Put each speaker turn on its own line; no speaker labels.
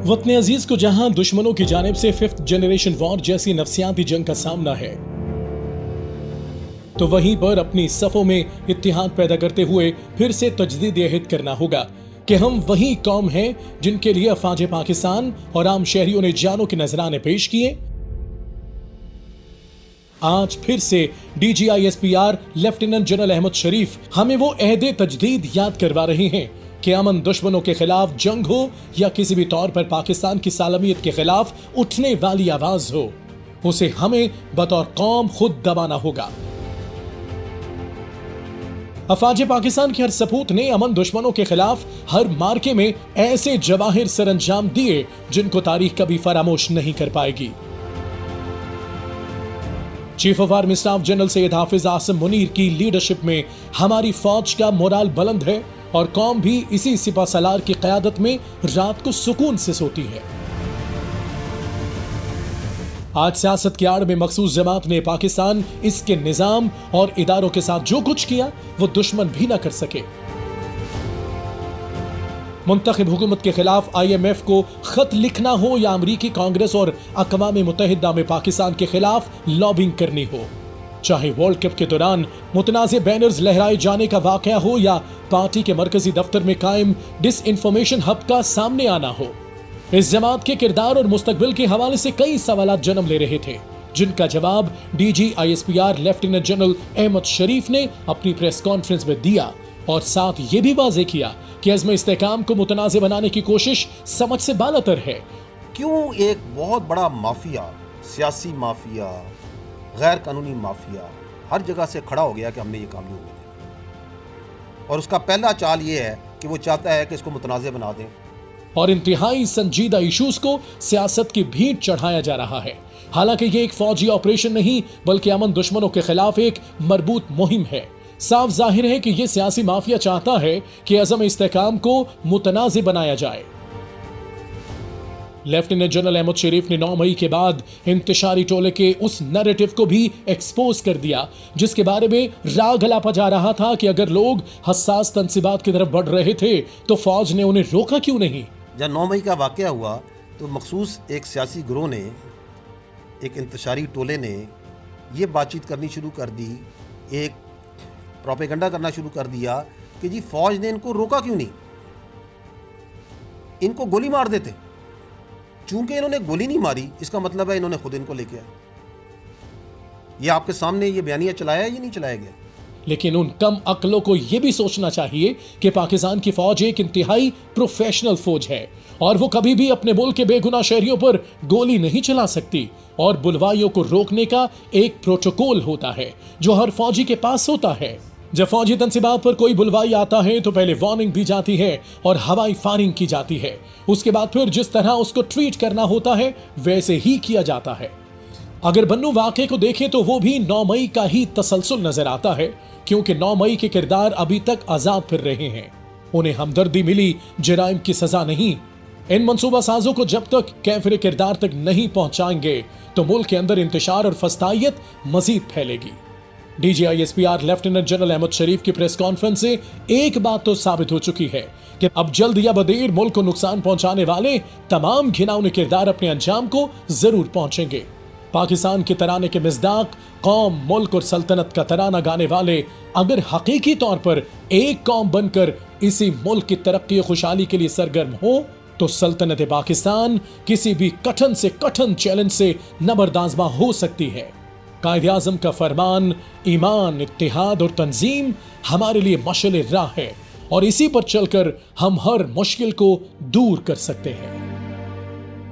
वतन अजीज को जहां दुश्मनों की जानिब से 5th जनरेशन वॉर जैसी नफसियाती जंग का सामना है, तो वहीं पर अपनी सफों में इत्तिहाद पैदा करते हुए फिर से तजदीद अहद करना होगा कि हम वही कौम हैं जिनके लिए अफवाज पाकिस्तान और आम शहरियों ने जानों के नजराने पेश किए। आज फिर से DGISPR लेफ्टिनेंट जनरल अहमद शरीफ हमें वो अहदे तजदीद याद करवा रहे हैं कि अमन दुश्मनों के खिलाफ जंग हो या किसी भी तौर पर पाकिस्तान की सालमियत के खिलाफ उठने वाली आवाज हो, उसे हमें बतौर कौम खुद दबाना होगा। अफवाज पाकिस्तान के हर सपूत ने अमन दुश्मनों के खिलाफ हर मार्के में ऐसे जवाहिर सरंजाम दिए जिनको तारीख कभी फरामोश नहीं कर पाएगी। Chief of army staff general Syed Hafiz Asim Munir की लीडरशिप में हमारी फौज का मोराल बुलंद है और कौम भी इसी सिपा सलार की क़यादत में रात को सुकून से सोती है। आज सियासत की आड़ में मखसूस जमात ने पाकिस्तान, इसके निजाम और इदारों के साथ जो कुछ किया वो दुश्मन भी ना कर सके। मुंतखब हुकूमत के खिलाफ IMF को खत लिखना हो या अमरीकी कांग्रेस और अक़वाम मुत्तहिदा में पाकिस्तान के खिलाफ लॉबिंग करनी हो, चाहे वर्ल्ड कप के दौरान मुतनाज़े बैनर्स लहराए जाने का वाकया हो या पार्टी के मरकजी दफ्तर में कायम डिसइंफॉर्मेशन हब का सामने आना हो, इस जमात के किरदार और मुस्तकबिल के हवाले से कई सवालात जन्म ले रहे थे, जिनका जवाब DGISPR लेफ्टिनेंट जनरल अहमद शरीफ ने अपनी प्रेस कॉन्फ्रेंस में दिया और साथ ये भी वाज़ेह किया कि अज़्म इस्तेहकाम को मुतनाज़े बनाने की कोशिश समझ से बालातर है।
क्यों एक बहुत बड़ा माफिया, सियासी माफिया, गैर कानूनी माफिया हर जगह से खड़ा हो गया कि हमने ये काम नहीं होने देना, और उसका पहला चाल ये है कि वो चाहता है कि इसको मुतनाज़े बना दें
और इंतहाई संजीदा इशूज को सियासत की भीड़ चढ़ाया जा रहा है। हालांकि ये एक फौजी ऑपरेशन नहीं बल्कि अमन दुश्मनों के खिलाफ एक मरबूत मुहिम है। साफ जाहिर है कि यह सियासी माफिया चाहता है कि अज़्म इस्तेहकाम को मुतनाज़े बनाया जाए। लेफ्टिनेंट जनरल अहमद शरीफ ने 9 मई के बाद इंतशारी टोले के उस नैरेटिव को भी एक्सपोज कर दिया जिसके बारे में राग गलापा जा रहा था कि अगर लोग हसास तनसीबात की तरफ बढ़ रहे थे तो फौज ने उन्हें रोका क्यों नहीं।
जब 9 मई का वाकया हुआ तो मखसूस एक सियासी गिरोह ने, एक इंतशारी टोले ने ये बातचीत करनी शुरू कर दी, एक प्रोपेगेंडा करना शुरू कर दिया कि जी फौज ने इनको रोका क्यों नहीं, इनको गोली मार देते। चूंकि इन्होंने गोली नहीं मारी इसका मतलब है इन्होंने खुद इनको लेके आए। ये आपके सामने ये बयानिया चलाया या नहीं चलाया गया।
लेकिन उन कम अक्लों को यह भी सोचना चाहिए कि पाकिस्तान की फौज एक इंतहाई प्रोफेशनल फौज है और वो कभी भी अपने मुल्क के बेगुनाह शहरियों पर गोली नहीं चला सकती, और बुलवाइयों को रोकने का एक प्रोटोकॉल होता है जो हर फौजी के पास होता है। जब फौजी तनसीबात पर कोई बुलवाई आता है तो पहले वार्निंग दी जाती है और हवाई फायरिंग की जाती है। उसके बाद फिर जिस तरह उसको ट्रीट करना होता है वैसे ही किया जाता है। अगर बन्नू वाक़े को देखें तो वो भी 9 मई का ही तसलसल नजर आता है, क्योंकि 9 मई के किरदार अभी तक आजाद फिर रहे हैं। उन्हें हमदर्दी मिली, जराइम की सजा नहीं। इन मंसूबा साजों को जब तक कैफिर किरदार तक नहीं पहुंचाएंगे तो मुल्क के अंदर इंतशार और फस्तायत मजीद फैलेगी। DGISPR लेफ्टिनेंट जनरल अहमद शरीफ की प्रेस कॉन्फ्रेंस से एक बात तो साबित हो चुकी है कि अब जल्द या बदेर मुल्क को नुकसान पहुंचाने वाले तमाम घिनौने किरदार अपने अंजाम को जरूर पहुंचेंगे। पाकिस्तान के तराने के मिज़दाक, कौम, मुल्क और सल्तनत का तराना गाने वाले अगर हकीकी तौर पर एक कौम बनकर इसी मुल्क की तरक्की और खुशहाली के लिए सरगर्म हो तो सल्तनत पाकिस्तान किसी भी कठिन से कठिन चैलेंज से नबरदाज़मा हो सकती है। कायदे आज़म का फरमान ईमान, इत्तिहाद और तंजीम हमारे लिए मशअल राह है और इसी पर चलकर हम हर मुश्किल को दूर कर सकते हैं।